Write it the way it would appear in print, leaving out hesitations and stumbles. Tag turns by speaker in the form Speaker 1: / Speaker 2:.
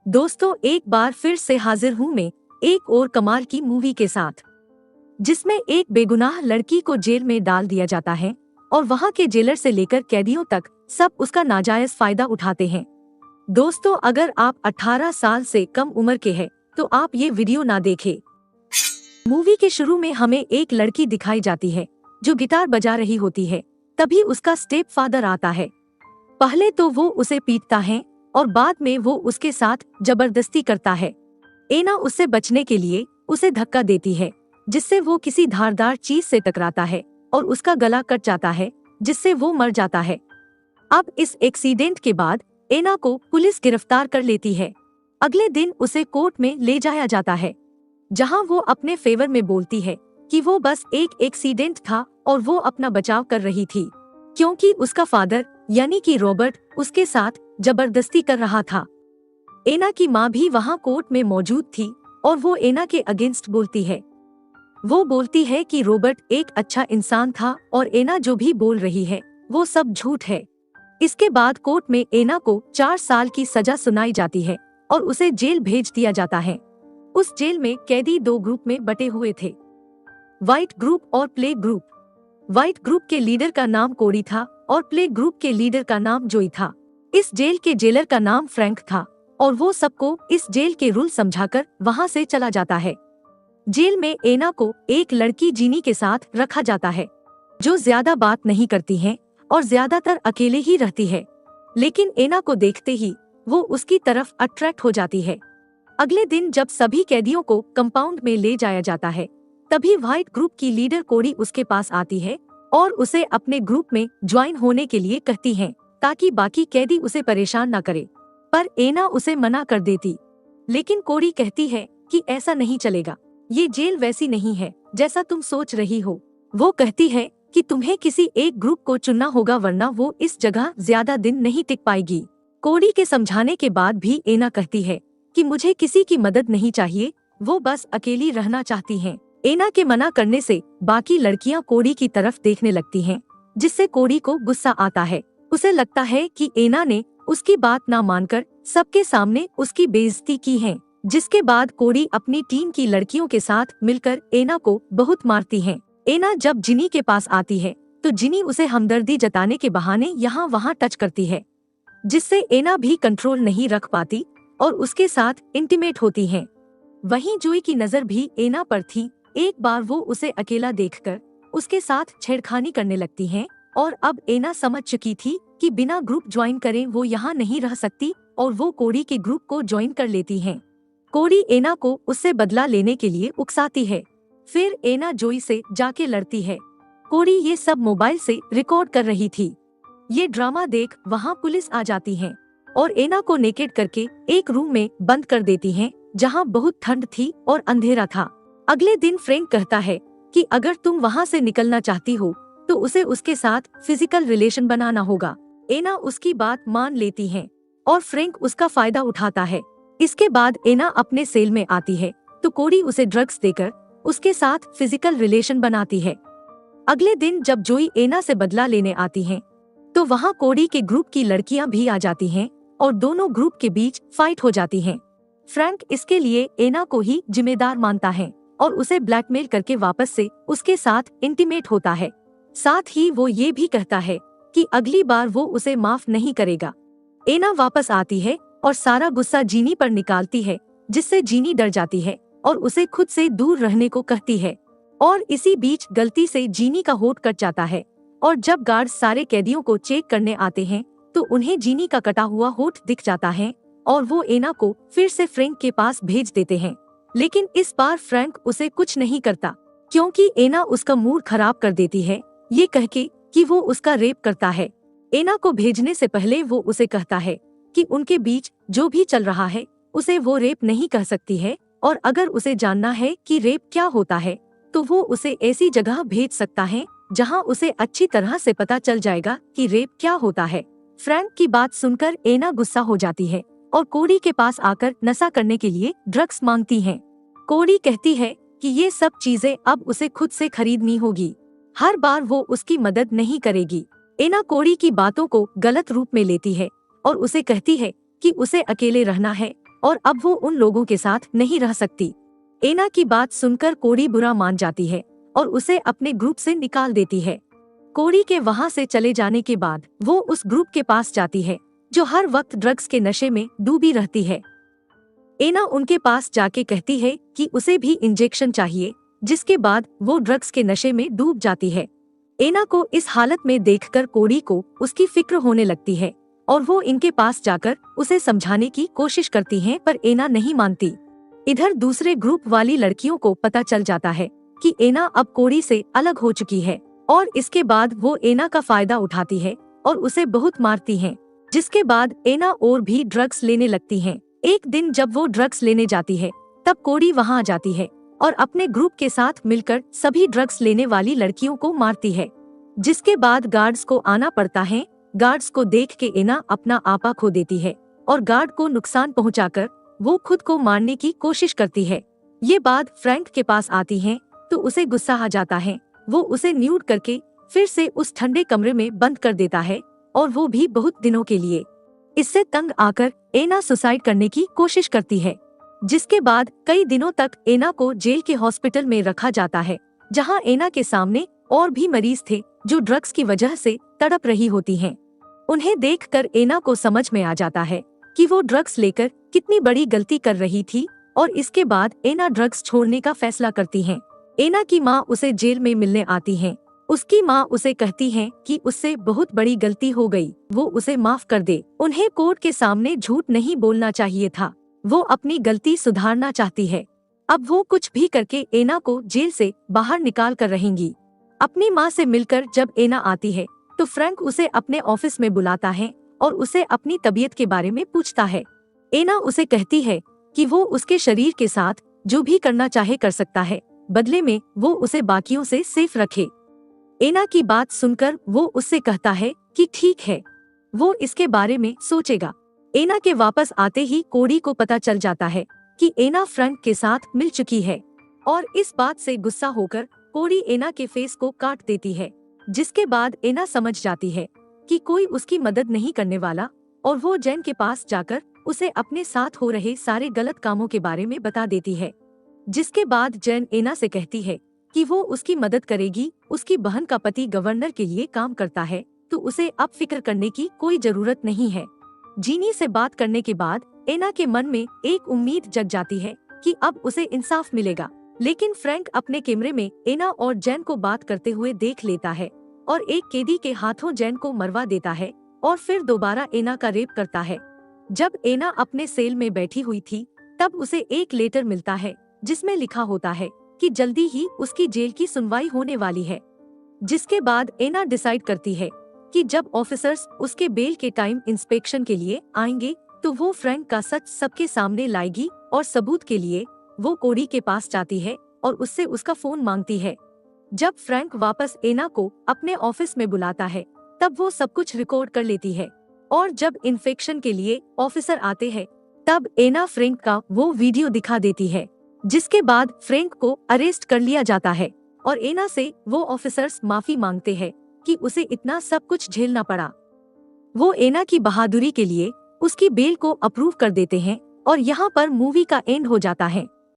Speaker 1: दोस्तों, एक बार फिर से हाजिर हूँ मैं एक और कमाल की मूवी के साथ, जिसमें एक बेगुनाह लड़की को जेल में डाल दिया जाता है और वहाँ के जेलर से लेकर कैदियों तक सब उसका नाजायज फायदा उठाते हैं। दोस्तों, अगर आप 18 साल से कम उम्र के हैं तो आप ये वीडियो ना देखें। मूवी के शुरू में हमें एक लड़की दिखाई जाती है जो गिटार बजा रही होती है। तभी उसका स्टेप फादर आता है। पहले तो वो उसे पीटता है और बाद में वो उसके साथ जबरदस्ती करता है। एना उससे बचने के लिए उसे धक्का देती है, जिससे वो किसी धारदार चीज से टकराता है और उसका गला कट जाता है, जिससे वो मर जाता है। अब इस एक्सीडेंट के बाद एना को पुलिस गिरफ्तार कर लेती है। अगले दिन उसे कोर्ट में ले जाया जाता है, जहां वो अपने फेवर में बोलती है कि वो बस एक एक्सीडेंट था और वो अपना बचाव कर रही थी, क्योंकि उसका फादर यानी कि रॉबर्ट उसके साथ जबरदस्ती कर रहा था। एना की माँ भी वहाँ कोर्ट में मौजूद थी और वो एना के अगेंस्ट बोलती है। वो बोलती है कि रॉबर्ट एक अच्छा इंसान था और एना जो भी बोल रही है वो सब झूठ है। इसके बाद कोर्ट में एना को 4 साल की सजा सुनाई जाती है और उसे जेल भेज दिया जाता है। उस जेल में कैदी 2 ग्रुप में बटे हुए थे, व्हाइट ग्रुप और प्ले ग्रुप। व्हाइट ग्रुप के लीडर का नाम कोरी था और प्ले ग्रुप के लीडर का नाम जोई था। इस जेल के जेलर का नाम फ्रैंक था और वो सबको इस जेल के रूल समझाकर वहाँ से चला जाता है। जेल में एना को एक लड़की जीनी के साथ रखा जाता है, जो ज्यादा बात नहीं करती है और ज्यादातर अकेले ही रहती है, लेकिन एना को देखते ही वो उसकी तरफ अट्रैक्ट हो जाती है। अगले दिन जब सभी कैदियों को कंपाउंड में ले जाया जाता है, तभी व्हाइट ग्रुप की लीडर कोरी उसके पास आती है और उसे अपने ग्रुप में ज्वाइन होने के लिए कहती है, ताकि बाकी कैदी उसे परेशान न करे। पर एना उसे मना कर देती, लेकिन कोरी कहती है कि ऐसा नहीं चलेगा, ये जेल वैसी नहीं है जैसा तुम सोच रही हो। वो कहती है कि तुम्हें किसी एक ग्रुप को चुनना होगा, वरना वो इस जगह ज्यादा दिन नहीं टिक पाएगी। कोरी के समझाने के बाद भी एना कहती है कि मुझे किसी की मदद नहीं चाहिए, वो बस अकेली रहना चाहती हैं। एना के मना करने से बाकी लड़कियां कोरी की तरफ देखने लगती हैं, जिससे कोरी को गुस्सा आता है। उसे लगता है कि एना ने उसकी बात ना मानकर सबके सामने उसकी बेइज्जती की है। जिसके बाद कोरी अपनी टीम की लड़कियों के साथ मिलकर एना को बहुत मारती है। एना जब जिनी के पास आती है तो जिनी उसे हमदर्दी जताने के बहाने यहाँ वहाँ टच करती है, जिससे एना भी कंट्रोल नहीं रख पाती और उसके साथ इंटीमेट होती है। वहीं जोई की नजर भी एना पर थी। एक बार वो उसे अकेला देखकर उसके साथ छेड़खानी करने लगती हैं और अब एना समझ चुकी थी कि बिना ग्रुप ज्वाइन करे वो यहाँ नहीं रह सकती और वो कोरी के ग्रुप को ज्वाइन कर लेती हैं। कोरी एना को उससे बदला लेने के लिए उकसाती है। फिर एना जोई से जाके लड़ती है। कोरी ये सब मोबाइल से रिकॉर्ड कर रही थी। ये ड्रामा देख वहाँ पुलिस आ जाती है और एना को नेकेड करके एक रूम में बंद कर देती हैं, जहाँ बहुत ठंड थी और अंधेरा था। अगले दिन फ्रैंक कहता है कि अगर तुम वहाँ से निकलना चाहती हो तो उसे उसके साथ फिजिकल रिलेशन बनाना होगा। एना उसकी बात मान लेती है और फ्रैंक उसका फायदा उठाता है। इसके बाद एना अपने सेल में आती है तो कोरी उसे ड्रग्स देकर उसके साथ फिजिकल रिलेशन बनाती है। अगले दिन जब जोई एना से बदला लेने आती है तो वहाँ कोरी के ग्रुप की लड़कियां भी आ जाती हैं और दोनों ग्रुप के बीच फाइट हो जाती है। फ्रैंक इसके लिए एना को ही जिम्मेदार मानता है और उसे ब्लैकमेल करके वापस से उसके साथ इंटीमेट होता है। साथ ही वो ये भी कहता है कि अगली बार वो उसे माफ नहीं करेगा। एना वापस आती है और सारा गुस्सा जीनी पर निकालती है, जिससे जीनी डर जाती है और उसे खुद से दूर रहने को कहती है। और इसी बीच गलती से जीनी का होठ कट जाता है और जब गार्ड सारे कैदियों को चेक करने आते हैं तो उन्हें जीनी का कटा हुआ होठ दिख जाता है और वो एना को फिर से फ्रैंक के पास भेज देते हैं। लेकिन इस बार फ्रैंक उसे कुछ नहीं करता, क्योंकि एना उसका मूड खराब कर देती है ये कहके कि वो उसका रेप करता है। एना को भेजने से पहले वो उसे कहता है कि उनके बीच जो भी चल रहा है उसे वो रेप नहीं कह सकती है, और अगर उसे जानना है कि रेप क्या होता है तो वो उसे ऐसी जगह भेज सकता है जहां उसे अच्छी तरह से पता चल जाएगा कि रेप क्या होता है। फ्रैंक की बात सुनकर एना गुस्सा हो जाती है और कोरी के पास आकर नशा करने के लिए ड्रग्स मांगती हैं। कोरी कहती है कि ये सब चीजें अब उसे खुद से खरीदनी होगी, हर बार वो उसकी मदद नहीं करेगी। एना कोरी की बातों को गलत रूप में लेती है और उसे कहती है कि उसे अकेले रहना है और अब वो उन लोगों के साथ नहीं रह सकती। एना की बात सुनकर कोरी बुरा मान जाती है और उसे अपने ग्रुप से निकाल देती है। कोरी के वहाँ से चले जाने के बाद वो उस ग्रुप के पास जाती है जो हर वक्त ड्रग्स के नशे में डूबी रहती है। एना उनके पास जाके कहती है कि उसे भी इंजेक्शन चाहिए, जिसके बाद वो ड्रग्स के नशे में डूब जाती है। एना को इस हालत में देखकर कोरी को उसकी फिक्र होने लगती है और वो इनके पास जाकर उसे समझाने की कोशिश करती हैं, पर एना नहीं मानती। इधर दूसरे ग्रुप वाली लड़कियों को पता चल जाता है कि एना अब कोरी से अलग हो चुकी है और इसके बाद वो एना का फायदा उठाती है और उसे बहुत मारती हैं, जिसके बाद एना और भी ड्रग्स लेने लगती हैं। एक दिन जब वो ड्रग्स लेने जाती है तब कोरी वहाँ आ जाती है और अपने ग्रुप के साथ मिलकर सभी ड्रग्स लेने वाली लड़कियों को मारती है, जिसके बाद गार्ड्स को आना पड़ता है। गार्ड्स को देख के एना अपना आपा खो देती है और गार्ड को नुकसान पहुंचाकर वो खुद को मारने की कोशिश करती है। ये बात फ्रैंक के पास आती है तो उसे गुस्सा आ जाता है। वो उसे न्यूड करके फिर से उस ठंडे कमरे में बंद कर देता है और वो भी बहुत दिनों के लिए। इससे तंग आकर एना सुसाइड करने की कोशिश करती है, जिसके बाद कई दिनों तक एना को जेल के हॉस्पिटल में रखा जाता है, जहां एना के सामने और भी मरीज थे जो ड्रग्स की वजह से तड़प रही होती हैं। उन्हें देखकर एना को समझ में आ जाता है कि वो ड्रग्स लेकर कितनी बड़ी गलती कर रही थी और इसके बाद एना ड्रग्स छोड़ने का फैसला करती हैं। एना की माँ उसे जेल में मिलने आती हैं। उसकी माँ उसे कहती है कि उससे बहुत बड़ी गलती हो गई, वो उसे माफ कर दे। उन्हें कोर्ट के सामने झूठ नहीं बोलना चाहिए था, वो अपनी गलती सुधारना चाहती है। अब वो कुछ भी करके एना को जेल से बाहर निकाल कर रहेंगी। अपनी माँ से मिलकर जब एना आती है तो फ्रैंक उसे अपने ऑफिस में बुलाता है और उसे अपनी तबीयत के बारे में पूछता है। एना उसे कहती है कि वो उसके शरीर के साथ जो भी करना चाहे कर सकता है, बदले में वो उसे बाकियों से सेफ रखे। एना की बात सुनकर वो उससे कहता है कि ठीक है, वो इसके बारे में सोचेगा। एना के वापस आते ही कोरी को पता चल जाता है कि एना फ्रैंक के साथ मिल चुकी है और इस बात से गुस्सा होकर कोरी एना के फेस को काट देती है, जिसके बाद एना समझ जाती है कि कोई उसकी मदद नहीं करने वाला और वो जेन के पास जाकर उसे अपने साथ हो रहे सारे गलत कामों के बारे में बता देती है। जिसके बाद जेन एना से कहती है कि वो उसकी मदद करेगी। उसकी बहन का पति गवर्नर के लिए काम करता है तो उसे अब फिक्र करने की कोई जरूरत नहीं है। जीनी से बात करने के बाद एना के मन में एक उम्मीद जग जाती है कि अब उसे इंसाफ मिलेगा, लेकिन फ्रैंक अपने कैमरे में एना और जेन को बात करते हुए देख लेता है और एक कैदी के हाथों जेन को मरवा देता है और फिर दोबारा एना का रेप करता है। जब एना अपने सेल में बैठी हुई थी तब उसे एक लेटर मिलता है जिसमें लिखा होता है कि जल्दी ही उसकी जेल की सुनवाई होने वाली है। जिसके बाद एना डिसाइड करती है कि जब ऑफिसर्स उसके बेल के टाइम इंस्पेक्शन के लिए आएंगे तो वो फ्रैंक का सच सबके सामने लाएगी और सबूत के लिए वो कोरी के पास जाती है और उससे उसका फोन मांगती है। जब फ्रैंक वापस एना को अपने ऑफिस में बुलाता है तब वो सब कुछ रिकॉर्ड कर लेती है और जब इन्फेक्शन के लिए ऑफिसर आते हैं तब एना फ्रैंक का वो वीडियो दिखा देती है, जिसके बाद फ्रैंक को अरेस्ट कर लिया जाता है और एना से वो ऑफिसर्स माफी मांगते हैं कि उसे इतना सब कुछ झेलना पड़ा। वो एना की बहादुरी के लिए उसकी बेल को अप्रूव कर देते हैं और यहाँ पर मूवी का एंड हो जाता है।